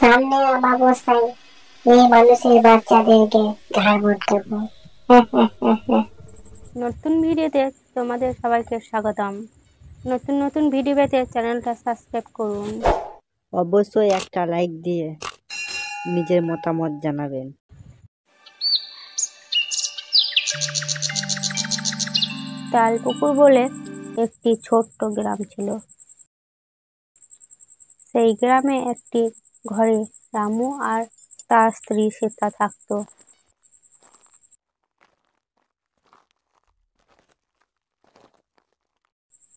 সামনে অমাবস্যায় এই মানুষের বাচ্চাদেরকে ঘাড় মটকাবো। নতুন ভিডিওতে তোমাদের সবাইকে স্বাগতম। নতুন নতুন ভিডিও পেতে চ্যানেলটা সাবস্ক্রাইব করুন। অবশ্যই একটা লাইক দিয়ে নিজের মতামত জানাবেন। তালপুকুর বলে একটি ছোট্ট গ্রাম ছিল। সেই গ্রামে একটি ঘরে রামু আর তার স্ত্রী সীতা থাকতো।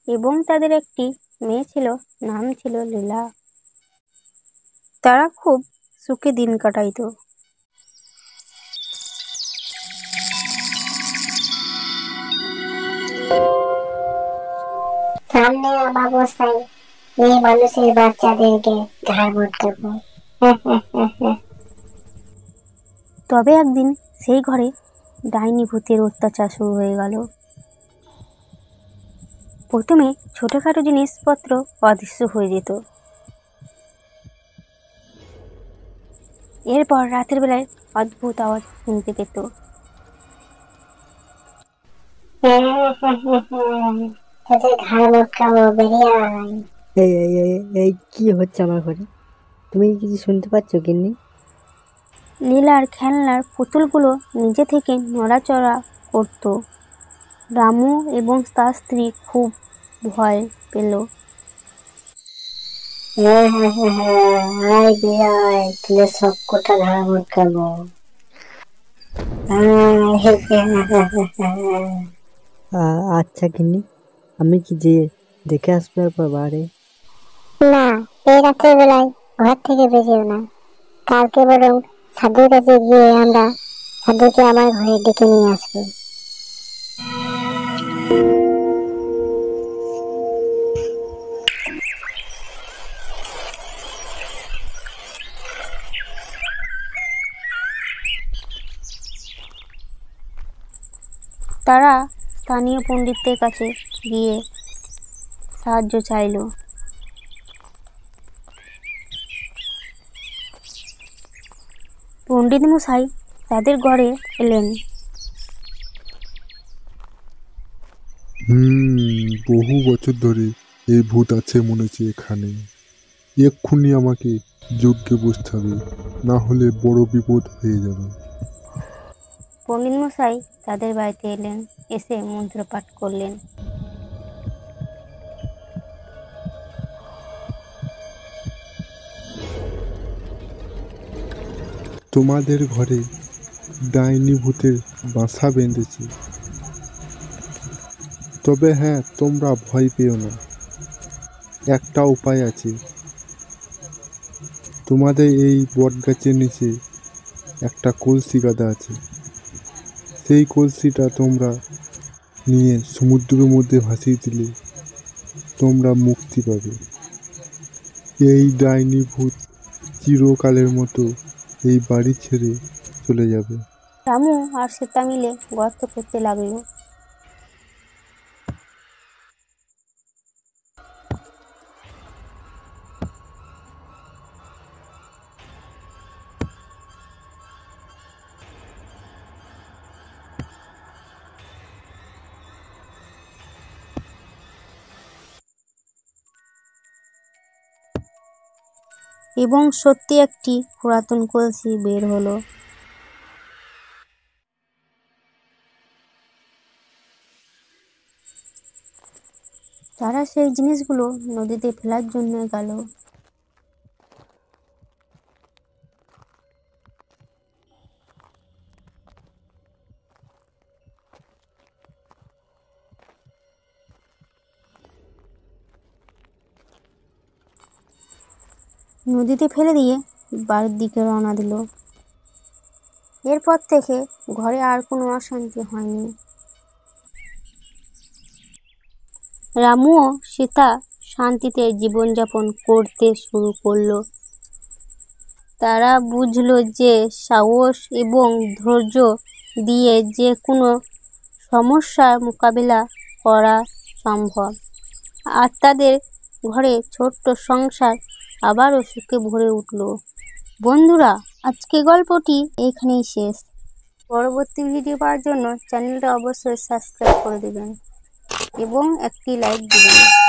এবং তাদের একটি মেয়ে ছিল, নাম ছিল লীলা। তারা খুব সুখে দিন কাটাইতো। সামনে অমাবস্যায় এই মানুষের বাচ্চাদেরকে ঘাড় মটকাবো। তবে একদিন সেই ঘরে ডাইনি ভূতের অত্যাচার শুরু হয়ে গেল। প্রথমে ছোটখাটো জিনিসপত্র অদৃশ্য হয়ে যেত। এরপর রাতের বেলায় অদ্ভুত আওয়াজ শুনতে পেত। তাদের ঘাড় মটকাবো, বেরিয়ে আয়। এই কি হচ্ছে আমার ঘরে? তুমি কিছু শুনতে পাচ্ছ গিন্নি? লীলার খেলনার পুতুলগুলো নিজে থেকে নড়াচড়া করত। রামু এবং তার স্ত্রী খুব ভয় পেল। আয় বিয়ায়, তুলে সব কটা ঘাড় মটকাবো। আচ্ছা গিন্নি, আমি কি যেয়ে দেখে আসবো একবার বাড়ি? না, এই রাতের বেলায় ঘর থেকে বেরিও না। কালকে বরং সাধুর কাছে গিয়ে আমরা সাধুকে আমার ঘরে ডেকে নিয়ে আসবো। তারা স্থানীয় পণ্ডিতদের কাছে গিয়ে সাহায্য চাইল। পণ্ডিত মশাই তাদের ঘরে এলেন। বহু বছর ধরে এই ভূত আছে মনে হচ্ছে এখানে। এক্ষুনি আমাকে যজ্ঞে বসতে হবে, না হলে বড় বিপদ হয়ে যাবে। পণ্ডিত মশাই তাদের বাড়িতে এলেন, এসে মন্ত্র পাঠ করলেন। তোমাদের ঘরে ডাইনি ভূতের বাসা বেঁধেছে। তবে হ্যাঁ, তোমরা ভয় পেও না, একটা উপায় আছে। তোমাদের এই বটগাছের নিচে একটা কলসি গাদা আছে। সেই কলসিটা তোমরা নিয়ে সমুদ্রের মধ্যে ভাসিয়ে দিলে তোমরা মুক্তি পাবে। এই ডাইনি ভূত চিরকালের মতো এই বাড়ি ছেড়ে চলে যাবে। রামু আর সীতা মিলে গর্ত করতে লাগলো। এবং সত্যি একটি পুরাতন কলসি বের হলো। তারা সেই জিনিসগুলো নদীতে ফেলার জন্য গেল। নদীতে ফেলে দিয়ে বাড়ির দিকে রওনা দিল। এরপর থেকে ঘরে আর কোনো অশান্তি হয়নি। রামু ও সীতা শান্তিতে জীবনযাপন করতে শুরু করলো। তারা বুঝলো যে সাহস এবং ধৈর্য দিয়ে যে কোনো সমস্যার মোকাবিলা করা সম্ভব। আর তাদের ঘরে ছোট্ট সংসার আবার সুখে ভরে উঠল। বন্ধুরা, আজকে গল্পটি এইখানেই শেষ। পরবর্তী ভিডিও পাওয়ার জন্য চ্যানেলটা অবশ্যই সাবস্ক্রাইব করে দেবেন এবং একটি লাইক দিবেন।